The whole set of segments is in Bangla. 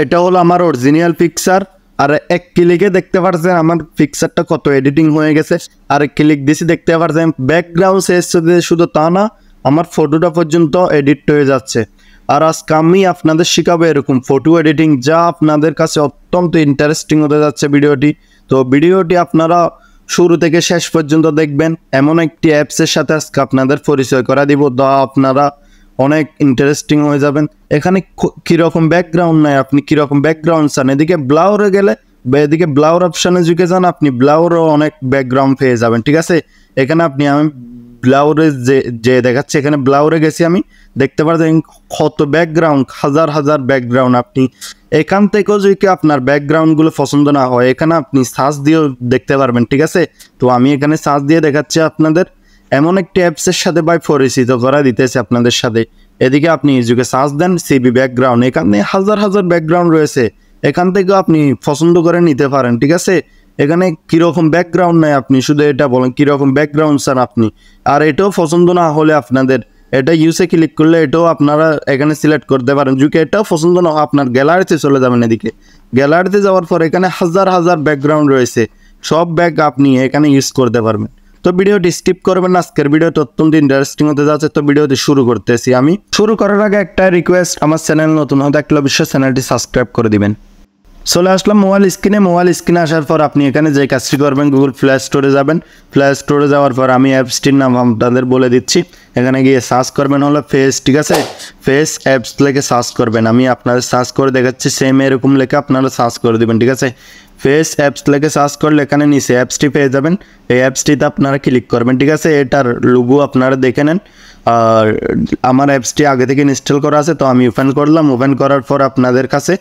এটা হলো আমার অরিজিনাল পিকচার। আর এক ক্লিকে দেখতে পাচ্ছেন আমার পিকচারটা কত এডিটিং হয়ে গেছে। আর ক্লিক দিছি দেখতে পাচ্ছেন ব্যাকগ্রাউন্ড শেষ শুধু তা না, আমার ফটোটা পর্যন্ত এডিট হয়ে যাচ্ছে। আর আজকে আমি আপনাদের শেখাবো এরকম ফটো এডিটিং, যা আপনাদের কাছে অত্যন্ত ইন্টারেস্টিং হতে যাচ্ছে ভিডিওটি। তো ভিডিওটি আপনারা শুরু থেকে শেষ পর্যন্ত দেখবেন। এমন একটি অ্যাপসের সাথে আজকে আপনাদের পরিচয় করা দিব, যা আপনারা অনেক ইন্টারেস্টিং হয়ে যাবেন। এখানে কীরকম ব্যাকগ্রাউন্ড নাই, আপনি কীরকম ব্যাকগ্রাউন্ড চান। এদিকে ব্লাউরে গেলে এদিকে ব্লাউর অপশানে ঝুঁকে যান, আপনি ব্লাউরও অনেক ব্যাকগ্রাউন্ড পেয়ে যাবেন। ঠিক আছে, এখানে আমি ব্লাউরে যে দেখাচ্ছে, এখানে ব্লাউরে গেছি, আমি দেখতে পাচ্ছেন কত ব্যাকগ্রাউন্ড, হাজার হাজার ব্যাকগ্রাউন্ড। আপনি এখান থেকেও যদি আপনার ব্যাকগ্রাউন্ডগুলো পছন্দ না হয়, এখানে আপনি সার্চ দিয়েও দেখতে পারবেন। ঠিক আছে, তো আমি এখানে সার্চ দিয়ে দেখাচ্ছি আপনাদের। এমন একটি অ্যাপসের সাথে পরিচিত করা দিতেছে আপনাদের সাথে। এদিকে আপনি যুগে সার্চ দেন সিবি ব্যাকগ্রাউন্ড, এখানে হাজার হাজার ব্যাকগ্রাউন্ড রয়েছে, এখান থেকেও আপনি পছন্দ করে নিতে পারেন। ঠিক আছে, এখানে কীরকম ব্যাকগ্রাউন্ড নেই, আপনি শুধু এটা বলেন কীরকম ব্যাকগ্রাউন্ড চান আপনি। আর এটাও পছন্দ না হলে আপনাদের এটা ইউসে ক্লিক করলে এটাও আপনারা এখানে সিলেক্ট করতে পারেন। যদি এটাও পছন্দ না হয়, আপনার গ্যালারিতে চলে যাবেন। এদিকে গ্যালারিতে যাওয়ার পর এখানে হাজার হাজার ব্যাকগ্রাউন্ড রয়েছে, সব ব্যাক আপনি এখানে ইউজ করতে পারবেন। তো ভিডিওটি স্কিপ করবেন না, আজকের ভিডিওটি অত্যন্ত ইন্টারেস্টিং হতে যাচ্ছে। তো ভিডিওটি শুরু করতেছি। আমি শুরু করার আগে একটা রিকোয়েস্ট, আমার চ্যানেল নতুন হতে থাকলে অবশ্যই চ্যানেলটি সাবস্ক্রাইব করে দিবেন। চলে আসলাম মোবাইল স্ক্রিনে আসার পর আপনি এখানে যে কাজটি করবেন, গুগল প্লে স্টোরে যাবেন। প্লে স্টোরে যাওয়ার পর আমি অ্যাপসটির নাম আপনাদের বলে দিচ্ছি। এখানে গিয়ে সার্চ করবেন হলো ফেস। ঠিক আছে, ফেস অ্যাপস লেখে সার্চ করবেন। আমি আপনাদের সার্চ করে দেখাচ্ছি, সেম এরকম লেখে আপনারা সার্চ করে দেবেন। ঠিক আছে, ফেস অ্যাপস লেখে সার্চ করলে এখানে নিচে অ্যাপসটি পেয়ে যাবেন। এই অ্যাপসটিতে আপনারা ক্লিক করবেন। ঠিক আছে, এটার লোগো আপনারা দেখে নেন। আর আমার অ্যাপসটি আগে থেকে ইনস্টল করা আছে, তো আমি ওপেন করলাম। ওপেন করার পর আপনাদের কাছে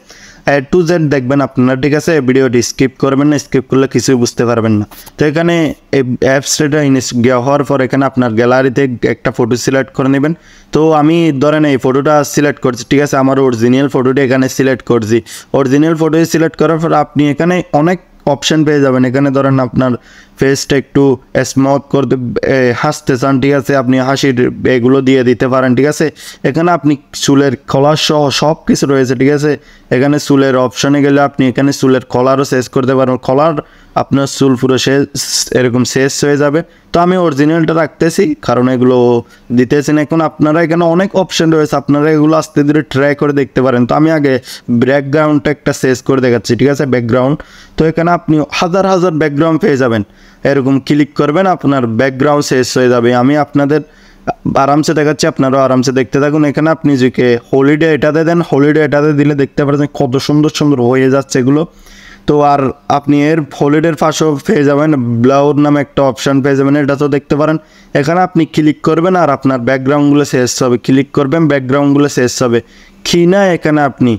A to Z দেখবেন আপনারা। ঠিক আছে, ভিডিওটি স্কিপ করবেন না, স্কিপ করলে কিছুই বুঝতে পারবেন না। তো এখানে এই অ্যাপসটা হওয়ার পর এখানে আপনার গ্যালারিতে একটা ফটো সিলেক্ট করে নেবেন। তো আমি ধরেন এই ফটোটা সিলেক্ট করছি। ঠিক আছে, আমার অরিজিনাল ফটোটি এখানে সিলেক্ট করছি। অরিজিনাল ফটোটি সিলেক্ট করার পর আপনি এখানে অনেক অপশান পেয়ে যাবেন। এখানে ধরেন আপনার ফেসটা একটু স্মুথ করতে হাসতে চান, ঠিক আছে, আপনি হাসির এগুলো দিয়ে দিতে পারেন। ঠিক আছে, এখানে আপনি চুলের কলার সহ সব কিছু রয়েছে। ঠিক আছে, এখানে চুলের অপশানে গেলে আপনি এখানে চুলের কলারও শেষ করতে পারবেন। কলার আপনার চুল পুরো এরকম শেষ হয়ে যাবে। তো আমি অরিজিনালটা রাখতেছি, কারণ এগুলো দিতেছি না এখন। আপনারা এখানে অনেক অপশান রয়েছে, আপনারা এগুলো আস্তে ধীরে ট্রাই করে দেখতে পারেন। তো আমি আগে ব্যাকগ্রাউন্ডটা একটা শেষ করে দেখাচ্ছি। ঠিক আছে, ব্যাকগ্রাউন্ড। তো এখানে আপনি হাজার হাজার ব্যাকগ্রাউন্ড পেয়ে যাবেন। এরকম ক্লিক করবেন, আপনার ব্যাকগ্রাউন্ড শেষ হয়ে যাবে। আমি আপনাদের আরামসে দেখাচ্ছি, আপনারাও আরামসে দেখতে থাকুন। এখানে আপনি যে হলিডে এটাতে দেন, হলিডে এটাতে দিলে দেখতে পাচ্ছেন কত সুন্দর সুন্দর হয়ে যাচ্ছে এগুলো। তো আর আপনি এর হলিডের পাশেও পেয়ে যাবেন ব্লাউর নামে একটা অপশান পেয়ে যাবেন, এটা তো দেখতে পারেন। এখানে আপনি ক্লিক করবেন আর আপনার ব্যাকগ্রাউন্ডগুলো শেষ হবে। ক্লিক করবেন, ব্যাকগ্রাউন্ডগুলো শেষ হবে কি না, এখানে আপনি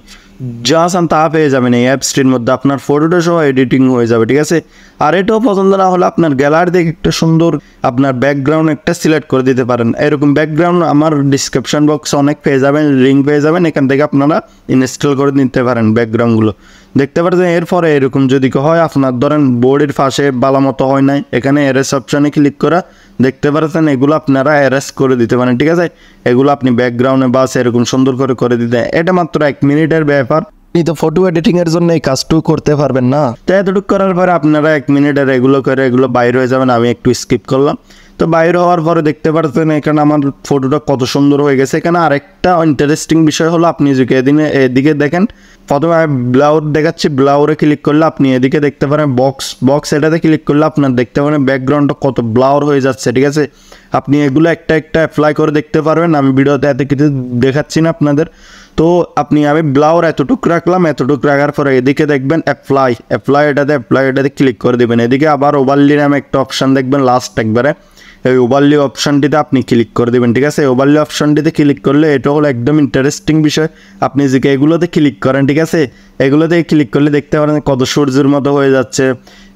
যা চান তা পেয়ে যাবেন এই অ্যাপসটির মধ্যে। আপনার ফটোটা সহ এডিটিং হয়ে যাবে। ঠিক আছে, আর এটাও পছন্দ না হলে আপনার গ্যালারি থেকে একটা সুন্দর আপনার ব্যাকগ্রাউন্ড একটা সিলেক্ট করে দিতে পারেন। এরকম ব্যাকগ্রাউন্ড আমার ডিসক্রিপশন বক্সে অনেক পেয়ে যাবেন, লিঙ্ক পেয়ে যাবেন, এখান থেকে আপনারা ইনস্টল করে নিতে পারেন ব্যাকগ্রাউন্ডগুলো। দেখতে পাচ্ছেন এরপরে এরকম যদি হয় আপনার ধরেন বোর্ডের পাশে ভালো মতো হয় নাই, এখানে এরেস অপশানে ক্লিক করা দেখতে পাচ্ছেন এগুলো আপনারা এরেস করে দিতে পারেন। ঠিক আছে, এগুলো আপনি ব্যাকগ্রাউন্ডে বাস এরকম সুন্দর করে দিতে, এটা মাত্র 1 মিনিটের ব্যাপার। তো ফটো এডিটিং এর জন্য এই কাজটুকু করতে পারবেন না। তো এতটুকু করার পরে আপনারা 1 মিনিটের এগুলো করে এগুলো বাইরে হয়ে যাবেন। আমি একটু স্কিপ করলাম। তো বাইরে হওয়ার পরে দেখতে পাচ্ছেন এখানে আমার ফটোটা কত সুন্দর হয়ে গেছে। এখানে আরেকটা ইন্টারেস্টিং বিষয় হলো, আপনি যদি এদিকে দেখেন, প্রথমে ব্লাউর দেখাচ্ছি, ব্লাউরে ক্লিক করলে আপনি এদিকে দেখতে পারেন বক্স এটাতে ক্লিক করলে আপনার দেখতে পারেন ব্যাকগ্রাউন্ডটা কত ব্লাউর হয়ে যাচ্ছে। ঠিক আছে, আপনি এগুলো একটা একটা অ্যাপ্লাই করে দেখতে পারবেন। আমি ভিডিওতে এত কিছু দেখাচ্ছি না আপনাদের। তো আমি ব্লাউর এতটুকু রাখলাম, এতটুকু রাখার পরে এদিকে দেখবেন অ্যাপ্লাই এটাতে ক্লিক করে দেবেন। এদিকে আবার ওভারলি নামে একটা অপশান দেখবেন লাস্ট একবারে, এই ওভারলি অপশানটিতে আপনি ক্লিক করে দেবেন। ঠিক আছে, ওভারলি অপশানটিতে ক্লিক করলে এটা হলো একদম ইন্টারেস্টিং বিষয়। আপনি যে এগুলোতে ক্লিক করেন, ঠিক আছে, এগুলোতে ক্লিক করলে দেখতে পারেন কত সূর্যের মতো হয়ে যাচ্ছে।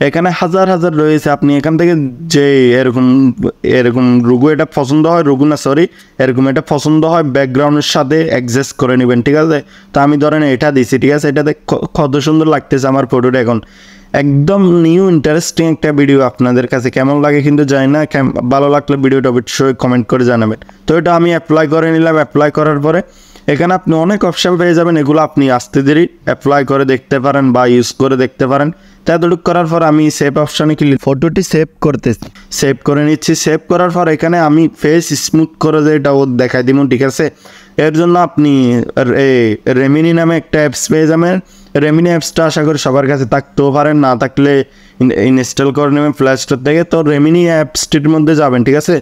এখানে হাজার হাজার রয়েছে, আপনি এখান থেকে যে এরকম রুগু এটা পছন্দ হয়, এরকম এটা পছন্দ হয় ব্যাকগ্রাউন্ডের সাথে অ্যাডজাস্ট করে নেবেন। ঠিক আছে, তো আমি ধরেন এটা দিছি। ঠিক আছে, এটাতে কত সুন্দর লাগতেছে আমার ফটোটা। এখন একদম নিউ ইন্টারেস্টিং একটা ভিডিও, আপনাদের কাছে কেমন লাগে কিন্তু জানি না। ভালো লাগলে ভিডিওটা অবশ্যই কমেন্ট করে জানাবেন। তো এটা আমি অ্যাপ্লাই করে নিলাম। অ্যাপ্লাই করার পরে এখানে আপনি অনেক অপশন পেয়ে যাবেন, এগুলো আপনি আস্তে ধীরে অ্যাপ্লাই করে দেখতে পারেন বা ইউজ করে দেখতে পারেন। তো এতটুকু করার পর আমি সেভ অপশনে ক্লিক, ফটোটি সেভ করতেছি, সেভ করে নিচ্ছি। সেভ করার পর এখানে আমি ফেস স্মুথ করে যে এটা ও দেখাই দিব, ঠিক আছে। এর জন্য আপনি রেমিনি নামে একটা অ্যাপস পেয়ে যাবেন। রেমিনি অ্যাপসটা আশা করি সবার কাছে থাকতেও পারেন, না থাকলে ইনস্টল করে নেবেন প্লে স্টোর থেকে। তো রেমিনি অ্যাপসটির মধ্যে যাবেন, ঠিক আছে।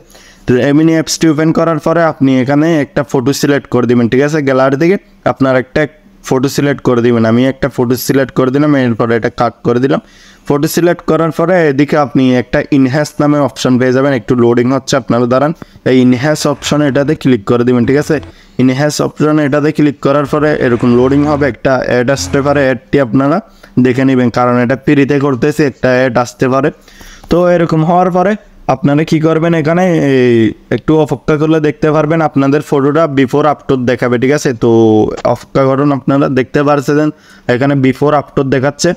রেমিনি অ্যাপসটি ওপেন করার পরে আপনি এখানে একটা ফটো সিলেক্ট করে দিবেন, ঠিক আছে। গ্যালারি থেকে আপনার একটা ফটো সিলেক্ট করে দিবেন। আমি একটা ফটো সিলেক্ট করে দিলাম, এরপরে এটা কাট করে দিলাম। ফটো সিলেক্ট করার পরে এদিকে আপনি একটা ইনহ্যান্স নামে অপশন পেয়ে যাবেন, একটু লোডিং হচ্ছে, আপনারা দাঁড়ান। এই ইনহ্যান্স অপশনে এটাতে ক্লিক করে দিবেন, ঠিক আছে। ইনহ্যান্স অপশনে এটাতে ক্লিক করার পরে এরকম লোডিং হবে, একটা অ্যাড আসতে পারে। অ্যাডটি আপনারা দেখে নেবেন, কারণ এটা ফ্রিতে করতেছে, একটা অ্যাড আসতে পারে। তো এরকম হওয়ার পরে আপনারা কি করবেন, এখানে একটু অপেক্ষা করলে দেখতে পারবেন আপনাদের ফটোটা বিফোর আফটার দেখাবে, ঠিক আছে। তো অপেক্ষা করুন, আপনারা দেখতে পারছেন এখানে বিফোর আফটার দেখাচ্ছে।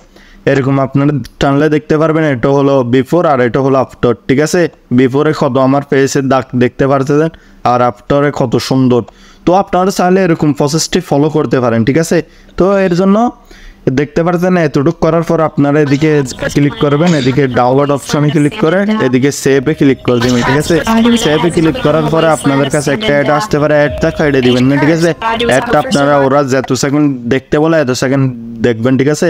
এরকম আপনারা টানলে দেখতে পারবেন এটা হলো বিফোর আর এটা হলো আফটার, ঠিক আছে। বিফোরে কত আমার ফেসের দাগ দেখতে পারছেন আর আফটারে কত সুন্দর। তো আপনারা চাইলে এরকম প্রসেসটি ফলো করতে পারেন, ঠিক আছে। তো এর জন্য দেখতে পাচ্ছেন এতটুকু করার পর আপনারা এদিকে ক্লিক করবেন, এদিকে ডাউনলোড অপশনে ক্লিক করে এদিকে সেভে ক্লিক করে দিবেন, ঠিক আছে। সেভে ক্লিক করার পরে আপনাদের কাছে একটা অ্যাড আসতে পারে, অ্যাডটা কেটে দিবেন না, ঠিক আছে। অ্যাডটা আপনারা ওরা যত সেকেন্ড দেখতে বলে এত সেকেন্ড দেখবেন, ঠিক আছে।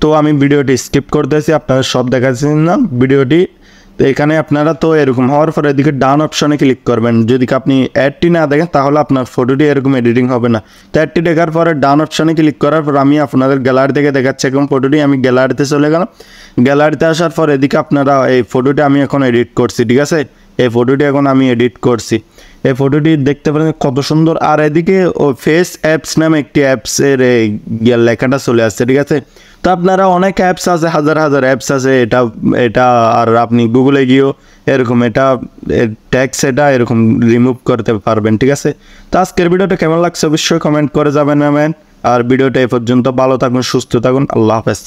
তো আমি ভিডিওটি স্কিপ করতেছি, আপনারা সব দেখাচ্ছেন না ভিডিওটি। তো এখানে আপনারা তো এরকম হওয়ার পরে এদিকে ডান অপশনে ক্লিক করবেন। যদি আপনি অ্যাডটি না দেখেন তাহলে আপনার ফটোটি এরকম এডিটিং হবে না। তো অ্যাডটি দেখার পরে ডান অপশনে ক্লিক করার পর আমি আপনাদের গ্যালারি থেকে দেখাচ্ছি এখন ফটোটি। আমি গ্যালারিতে চলে গেলাম। গ্যালারিতে আসার পর এদিকে আপনারা এই ফটোটি আমি এখন এডিট করছি, ঠিক আছে। এই ফটোটি এখন আমি এডিট করছি। এই ফটোটি দেখতে পারেন কত সুন্দর। আর এদিকে ও ফেস অ্যাপস নামে একটি অ্যাপসের লেখাটা চলে আসছে, ঠিক আছে। তো আপনারা অনেক অ্যাপস আছে, হাজার হাজার অ্যাপস আছে। এটা আর আপনি গুগলে গিয়েও এরকম এটা ট্যাক্স এটা এরকম রিমুভ করতে পারবেন, ঠিক আছে। তো আজকের ভিডিওটা কেমন লাগছে অবশ্যই কমেন্ট করে যাবেন ম্যাম। আর ভিডিওটা এ পর্যন্ত, ভালো থাকুন, সুস্থ থাকুন, আল্লাহ হাফেজ।